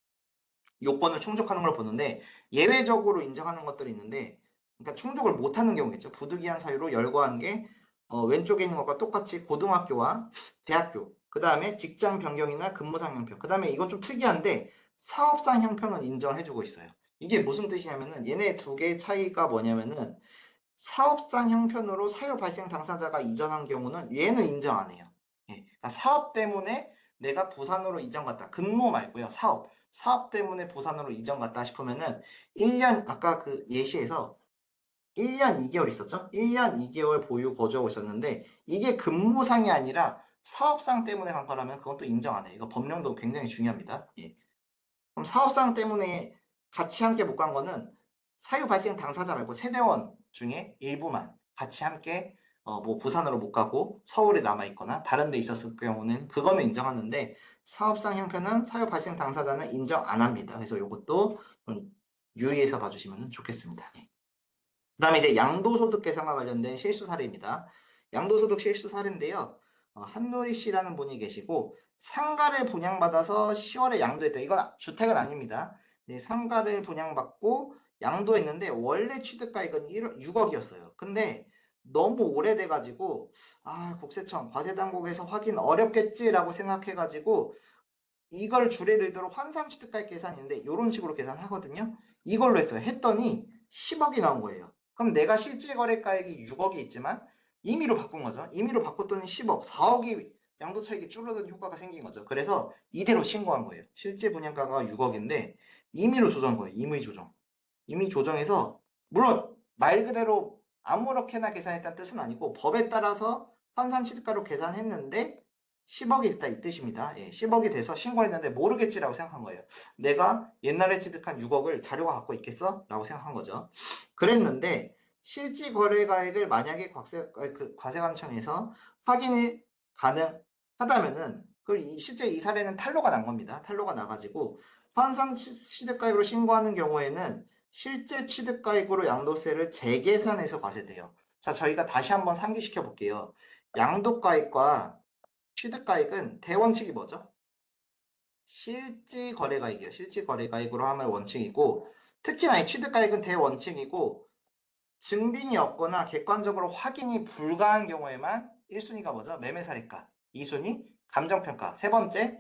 요건을 충족하는 걸 보는데 예외적으로 인정하는 것들이 있는데 그러니까 충족을 못하는 경우겠죠. 부득이한 사유로 열거한 게 왼쪽에 있는 것과 똑같이 고등학교와 대학교 그 다음에 직장 변경이나 근무상 형평 그 다음에 이건 좀 특이한데 사업상 형평은 인정을 해주고 있어요. 이게 무슨 뜻이냐면은 얘네 두 개의 차이가 뭐냐면은 사업상 형편으로 사유 발생 당사자가 이전한 경우는 얘는 인정 안 해요. 예, 그러니까 사업 때문에 내가 부산으로 이전 갔다. 근무 말고요. 사업 때문에 부산으로 이전 갔다 싶으면은 1년 아까 그 예시에서 1년 2개월 있었죠? 1년 2개월 보유 거주하고 있었는데 이게 근무상이 아니라 사업상 때문에 간 거라면 그건 또 인정 안 해요. 이거 법령도 굉장히 중요합니다. 예. 그럼 사업상 때문에 같이 함께 못 간 거는 사유 발생 당사자 말고 세대원 중에 일부만 같이 함께 뭐 부산으로 못 가고 서울에 남아 있거나 다른 데 있었을 경우는 그거는 인정하는데 사업상 형편은 사유 발생 당사자는 인정 안 합니다. 그래서 이것도 좀 유의해서 봐주시면 좋겠습니다. 네. 그다음에 이제 양도소득 계산과 관련된 실수 사례입니다. 양도소득 실수 사례인데요. 한누리 씨라는 분이 계시고 상가를 분양받아서 10월에 양도했다. 이건 주택은 아닙니다. 네, 상가를 분양받고 양도했는데 원래 취득가액은 6억이었어요. 근데 너무 오래돼가지고 국세청 과세당국에서 확인 어렵겠지라고 생각해가지고 이걸 줄일 의도로 환산 취득가액 계산인데 이런 식으로 계산하거든요. 이걸로 했어요. 했더니 10억이 나온 거예요. 그럼 내가 실질 거래가액이 6억이 있지만 임의로 바꾼 거죠. 임의로 바꿨더니 10억, 4억이 양도 차익이 줄어든 효과가 생긴 거죠. 그래서 이대로 신고한 거예요. 실제 분양가가 6억인데 임의로 조정한 거예요. 임의 조정. 임의 조정해서 물론 말 그대로 아무렇게나 계산했다는 뜻은 아니고 법에 따라서 환산 취득가로 계산했는데 10억이 됐다 이 뜻입니다. 예, 10억이 돼서 신고를 했는데 모르겠지라고 생각한 거예요. 내가 옛날에 취득한 6억을 자료가 갖고 있겠어? 라고 생각한 거죠. 그랬는데 실질 거래가액을 만약에 과세관청에서 확인이 가능하다면은 실제 이 사례는 탄로가 난 겁니다. 탄로가 나가지고 환산 취득가액으로 신고하는 경우에는 실제 취득가액으로 양도세를 재계산해서 과세돼요. 자, 저희가 다시 한번 상기시켜 볼게요. 양도가액과 취득가액은 대원칙이 뭐죠? 실질거래가액이에요. 실질거래가액으로 하면 원칙이고 특히나 이 취득가액은 대원칙이고 증빙이 없거나 객관적으로 확인이 불가한 경우에만 1순위가 뭐죠? 매매사례가, 2순위 감정평가, 세 번째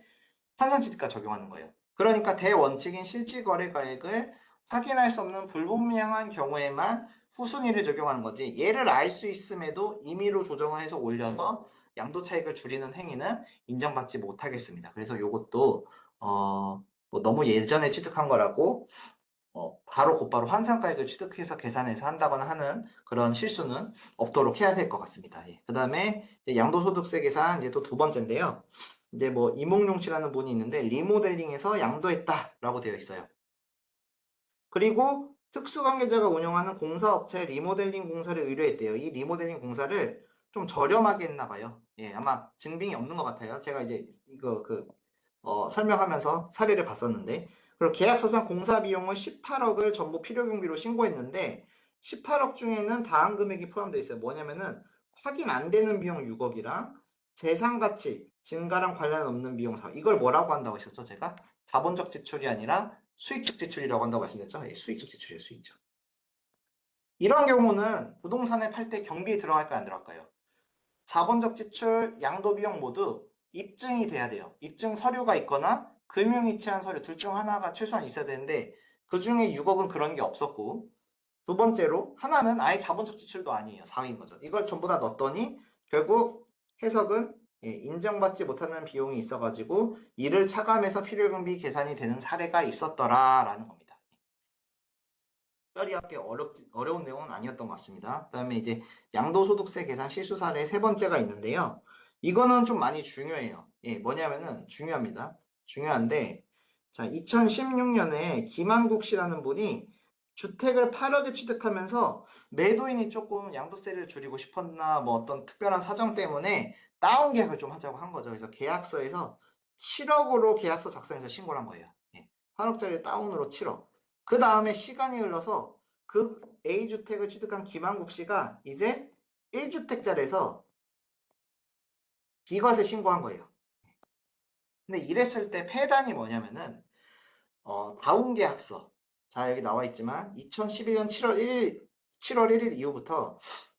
환산취득가 적용하는 거예요. 그러니까 대원칙인 실질거래가액을 확인할 수 없는 불분명한 경우에만 후순위를 적용하는 거지 얘를 알 수 있음에도 임의로 조정을 해서 올려서 양도 차익을 줄이는 행위는 인정받지 못하겠습니다. 그래서 이것도 뭐 너무 예전에 취득한 거라고 바로 곧바로 환산가액을 취득해서 계산해서 한다거나 하는 그런 실수는 없도록 해야 될 것 같습니다. 예. 그 다음에 양도소득세 계산 이제 또 두 번째인데요. 이제 뭐 이몽룡 씨라는 분이 있는데 리모델링해서 양도했다라고 되어 있어요. 그리고 특수관계자가 운영하는 공사업체 리모델링 공사를 의뢰했대요. 이 리모델링 공사를 좀 저렴하게 했나 봐요. 예, 아마 증빙이 없는 것 같아요. 제가 이제 이거 설명하면서 사례를 봤었는데 그리고 계약서상 공사 비용은 18억을 전부 필요경비로 신고했는데 18억 중에는 다음 금액이 포함되어 있어요. 뭐냐면은 확인 안 되는 비용 6억이랑 재산 가치 증가랑 관련 없는 비용 4억. 이걸 뭐라고 한다고 했었죠, 제가? 자본적 지출이 아니라 수익적 지출이라고 한다고 말씀드렸죠? 예, 수익적 지출이에요, 수익적. 이런 경우는 부동산을 팔 때 경비에 들어갈까요, 안 들어갈까요? 자본적 지출, 양도 비용 모두 입증이 돼야 돼요. 입증 서류가 있거나 금융이체한 서류 둘 중 하나가 최소한 있어야 되는데 그 중에 6억은 그런 게 없었고 두 번째로 하나는 아예 자본적 지출도 아니에요. 4억인 거죠. 이걸 전부 다 넣었더니 결국 해석은 인정받지 못하는 비용이 있어가지고 이를 차감해서 필요경비 계산이 되는 사례가 있었더라라는 겁니다. 특별히 어려운 내용은 아니었던 것 같습니다. 그 다음에 이제 양도소득세 계산 실수 사례 세 번째가 있는데요. 이거는 좀 많이 중요해요. 예, 뭐냐면은 중요합니다. 중요한데, 자, 2016년에 김한국 씨라는 분이 주택을 8억에 취득하면서 매도인이 조금 양도세를 줄이고 싶었나 뭐 어떤 특별한 사정 때문에 다운 계약을 좀 하자고 한 거죠. 그래서 계약서에서 7억으로 계약서 작성해서 신고를 한 거예요. 예, 8억짜리 다운으로 7억. 그 다음에 시간이 흘러서 그 A주택을 취득한 김한국 씨가 이제 1주택자리에서 비과세 신고한 거예요. 근데 이랬을 때 폐단이 뭐냐면은 다운계약서. 자, 여기 나와 있지만 2011년 7월 1일 이후부터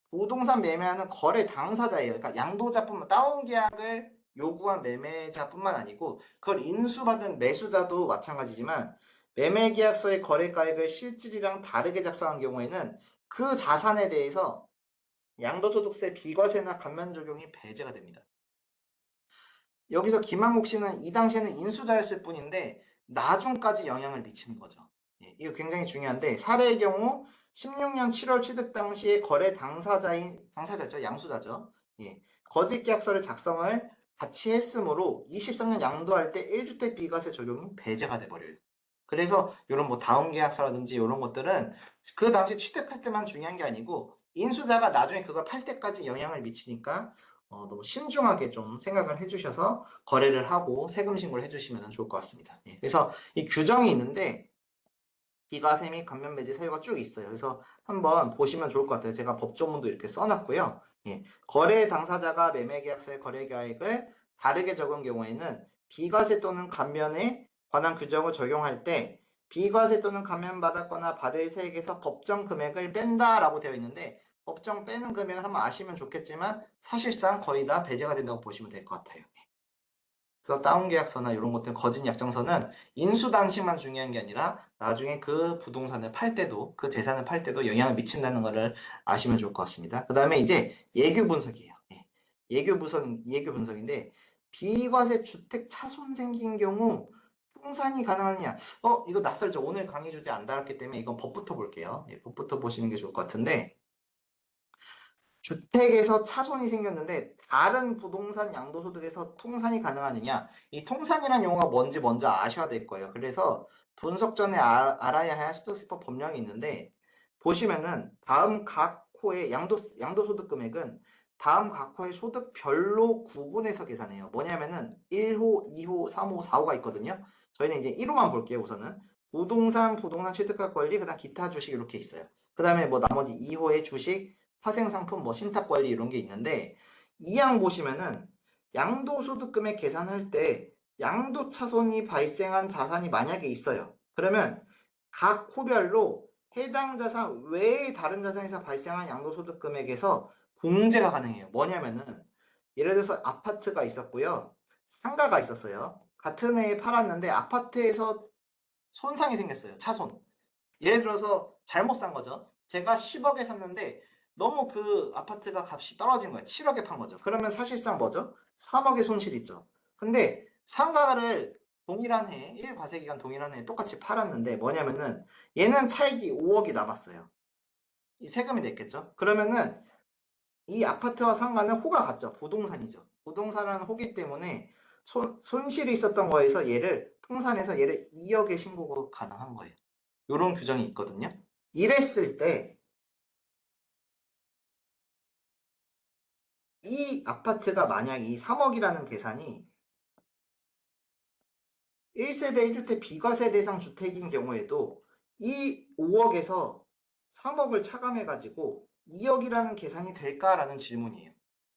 부동산 매매하는 거래 당사자예요. 그러니까 양도자뿐만 다운계약을 요구한 매매자뿐만 아니고 그걸 인수받은 매수자도 마찬가지지만 매매계약서의 거래가액을 실질이랑 다르게 작성한 경우에는 그 자산에 대해서 양도소득세 비과세나 감면 적용이 배제가 됩니다. 여기서 김한국 씨는 이 당시에는 인수자였을 뿐인데 나중까지 영향을 미치는 거죠. 예, 이거 굉장히 중요한데 사례의 경우 16년 7월 취득 당시에 거래 당사자죠, 양수자죠. 예, 거짓 계약서를 작성을 같이 했으므로 23년 양도할 때 1주택 비과세 적용이 배제가 돼버려요. 그래서 이런 뭐 다운 계약서라든지 이런 것들은 그 당시 취득할 때만 중요한 게 아니고 인수자가 나중에 그걸 팔 때까지 영향을 미치니까 너무 신중하게 좀 생각을 해주셔서 거래를 하고 세금 신고를 해주시면 좋을 것 같습니다. 예, 그래서 이 규정이 있는데 비과세 및 감면 매제 사유가 쭉 있어요. 그래서 한번 보시면 좋을 것 같아요. 제가 법조문도 이렇게 써놨고요. 예, 거래 당사자가 매매계약서의 거래계약을 다르게 적은 경우에는 비과세 또는 감면에 관한 규정을 적용할 때 비과세 또는 감면 받았거나 받을 세액에서 법정 금액을 뺀다라고 되어 있는데 법정 빼는 금액을 한번 아시면 좋겠지만 사실상 거의 다 배제가 된다고 보시면 될 것 같아요. 그래서 다운계약서나 이런 것들 거짓 약정서는 인수 당시만 중요한 게 아니라 나중에 그 부동산을 팔 때도 그 재산을 팔 때도 영향을 미친다는 것을 아시면 좋을 것 같습니다. 그 다음에 이제 예규 분석이에요. 예. 예규 분석인데 비과세 주택 차손 생긴 경우 통산이 가능하느냐? 이거 낯설죠. 오늘 강의 주제 안 다뤘기 때문에 이건 법부터 볼게요. 예, 법부터 보시는 게 좋을 것 같은데 주택에서 차손이 생겼는데 다른 부동산 양도소득에서 통산이 가능하느냐? 이 통산이라는 용어가 뭔지 먼저 아셔야 될 거예요. 그래서 분석 전에 알아야 할 소득세법 법령이 있는데 보시면은 다음 각 호의 양도소득 금액은 다음 각 호의 소득별로 구분해서 계산해요. 뭐냐면은 1호, 2호, 3호, 4호가 있거든요. 저희는 이제 1호만 볼게요. 우선은 부동산 취득할 권리, 그다음 기타 주식 이렇게 있어요. 그다음에 뭐 나머지 2호의 주식 파생상품, 뭐 신탁관리 이런 게 있는데 이 양 보시면은 양도소득금액 계산할 때 양도차손이 발생한 자산이 만약에 있어요. 그러면 각 호별로 해당 자산 외의 다른 자산에서 발생한 양도소득금액에서 공제가 가능해요. 뭐냐면은 예를 들어서 아파트가 있었고요. 상가가 있었어요. 같은 해에 팔았는데 아파트에서 손상이 생겼어요. 차손. 예를 들어서 잘못 산 거죠. 제가 10억에 샀는데 너무 그 아파트가 값이 떨어진 거예요. 7억에 판 거죠. 그러면 사실상 뭐죠? 3억의 손실이 있죠. 근데 상가를 동일한 해, 1과세기간 동일한 해에 똑같이 팔았는데 뭐냐면은 얘는 차익이 5억이 남았어요. 이 세금이 냈겠죠. 그러면은 이 아파트와 상가는 호가 같죠. 부동산이죠. 부동산은 호기 때문에 손실이 있었던 거에서 얘를 통산해서 얘를 2억에 신고가 가능한 거예요. 이런 규정이 있거든요. 이랬을 때 이 아파트가 만약 이 3억이라는 계산이 1세대 1주택 비과세 대상 주택인 경우에도 이 5억에서 3억을 차감해가지고 2억이라는 계산이 될까라는 질문이에요.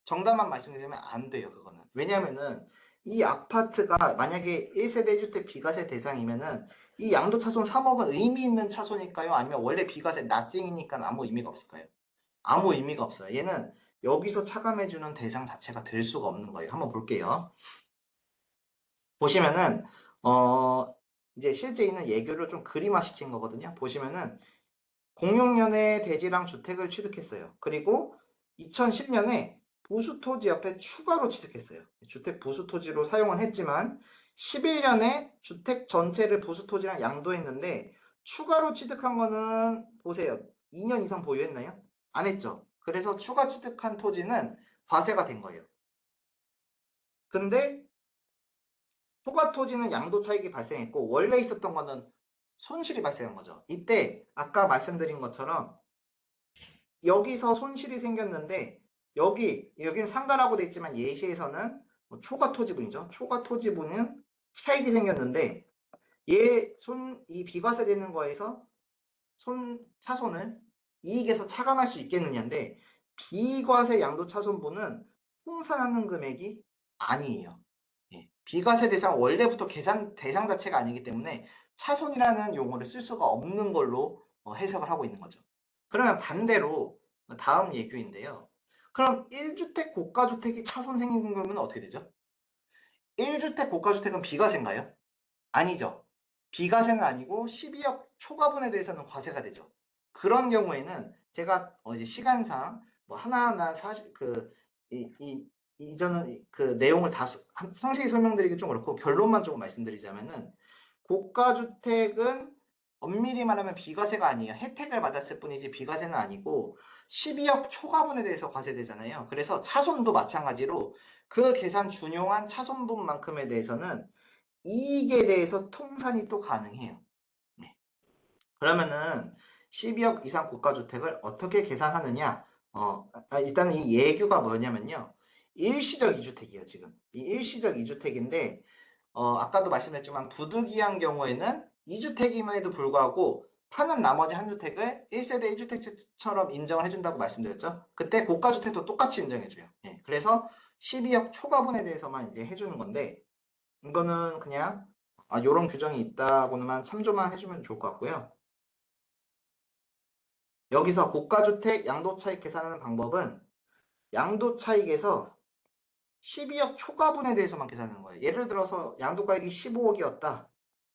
정답만 말씀드리면 안 돼요, 그거는. 왜냐면은 이 아파트가 만약에 1세대 1주택 비과세 대상이면은 이 양도차손 3억은 의미 있는 차손일까요? 아니면 원래 비과세 낫생이니까 아무 의미가 없을까요? 아무 의미가 없어요. 얘는 여기서 차감해주는 대상 자체가 될 수가 없는 거예요. 한번 볼게요. 보시면은 어 이제 실제 있는 예규를 좀 그림화 시킨 거거든요. 보시면은 06년에 대지랑 주택을 취득했어요. 그리고 2010년에 부수토지 옆에 추가로 취득했어요. 주택 부수토지로 사용은 했지만 11년에 주택 전체를 부수토지랑 양도했는데 추가로 취득한 거는 보세요. 2년 이상 보유했나요? 안 했죠. 그래서 추가 취득한 토지는 과세가 된 거예요. 근데 초과 토지는 양도 차익이 발생했고 원래 있었던 거는 손실이 발생한 거죠. 이때 아까 말씀드린 것처럼 여기서 손실이 생겼는데 여긴 상가라고 돼 있지만 예시에서는 뭐 초과 토지분이죠. 초과 토지분은 차익이 생겼는데 이 비과세 되는 거에서 차손을 이익에서 차감할 수 있겠느냐인데 비과세 양도 차손분은 통산하는 금액이 아니에요. 예. 비과세 대상 원래부터 계산 대상 자체가 아니기 때문에 차손이라는 용어를 쓸 수가 없는 걸로 해석을 하고 있는 거죠. 그러면 반대로 다음 예규인데요. 그럼 1주택 고가주택이 차손 생긴 경우는 어떻게 되죠? 1주택 고가주택은 비과세인가요? 아니죠. 비과세는 아니고 12억 초과분에 대해서는 과세가 되죠. 그런 경우에는 제가 이제 시간상 뭐 하나하나 사실 이전은 그 내용을 다 상세히 설명드리기 좀 그렇고 결론만 조금 말씀드리자면은 고가주택은 엄밀히 말하면 비과세가 아니에요. 혜택을 받았을 뿐이지 비과세는 아니고 12억 초과분에 대해서 과세되잖아요. 그래서 차손도 마찬가지로 그 계산 준용한 차손분만큼에 대해서는 이익에 대해서 통산이 또 가능해요. 네. 그러면은 12억 이상 고가주택을 어떻게 계산하느냐? 일단 이 예규가 뭐냐면요. 일시적 이주택이에요, 지금. 이 일시적 이주택인데, 아까도 말씀했지만 부득이한 경우에는 2주택임에도 불구하고 파는 나머지 한 주택을 1세대 1주택처럼 인정을 해준다고 말씀드렸죠. 그때 고가주택도 똑같이 인정해줘요. 예, 그래서 12억 초과분에 대해서만 이제 해주는 건데, 이거는 그냥 요런 규정이 있다고만 참조만 해주면 좋을 것 같고요. 여기서 고가주택 양도차익 계산하는 방법은 양도차익에서 12억 초과분에 대해서만 계산하는 거예요. 예를 들어서 양도가액이 15억이었다.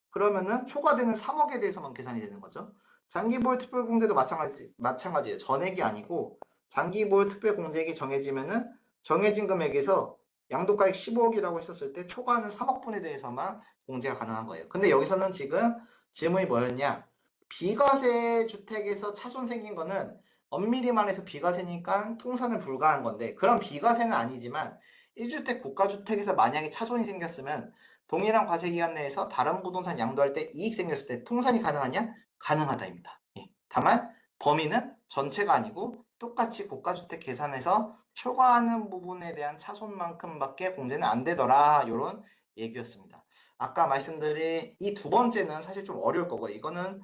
그러면은 초과되는 3억에 대해서만 계산이 되는 거죠. 장기보유 특별공제도 마찬가지예요. 전액이 아니고 장기보유 특별공제액이 정해지면은 정해진 금액에서 양도가액 15억이라고 했었을 때 초과하는 3억분에 대해서만 공제가 가능한 거예요. 근데 여기서는 지금 질문이 뭐였냐? 비과세 주택에서 차손 생긴 거는 엄밀히 말해서 비과세니까 통산은 불가한 건데 그런 비과세는 아니지만 1주택 고가주택에서 만약에 차손이 생겼으면 동일한 과세기간 내에서 다른 부동산 양도할 때 이익 생겼을 때 통산이 가능하냐? 가능하다입니다. 예. 다만 범위는 전체가 아니고 똑같이 고가주택 계산해서 초과하는 부분에 대한 차손만큼밖에 공제는 안 되더라. 이런 얘기였습니다. 아까 말씀드린 이 두 번째는 사실 좀 어려울 거고 이거는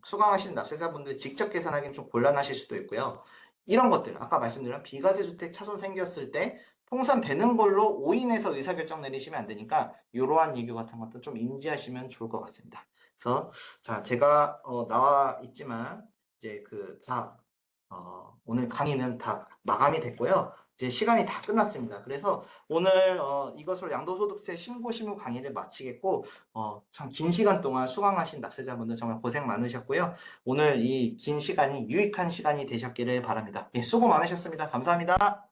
수강하시는 납세자분들이 직접 계산하기는 좀 곤란하실 수도 있고요. 이런 것들 아까 말씀드린 비과세 주택 차손 생겼을 때 통산되는 걸로 오인해서 의사결정 내리시면 안 되니까 이러한 예규 같은 것도 좀 인지하시면 좋을 것 같습니다. 그래서 자 제가 나와 있지만 이제 오늘 강의는 다 마감이 됐고요. 이제 시간이 다 끝났습니다. 그래서 오늘 이것으로 양도소득세 신고 실무 강의를 마치겠고 참 긴 시간 동안 수강하신 납세자분들 정말 고생 많으셨고요. 오늘 이 긴 시간이 유익한 시간이 되셨기를 바랍니다. 예, 수고 많으셨습니다. 감사합니다.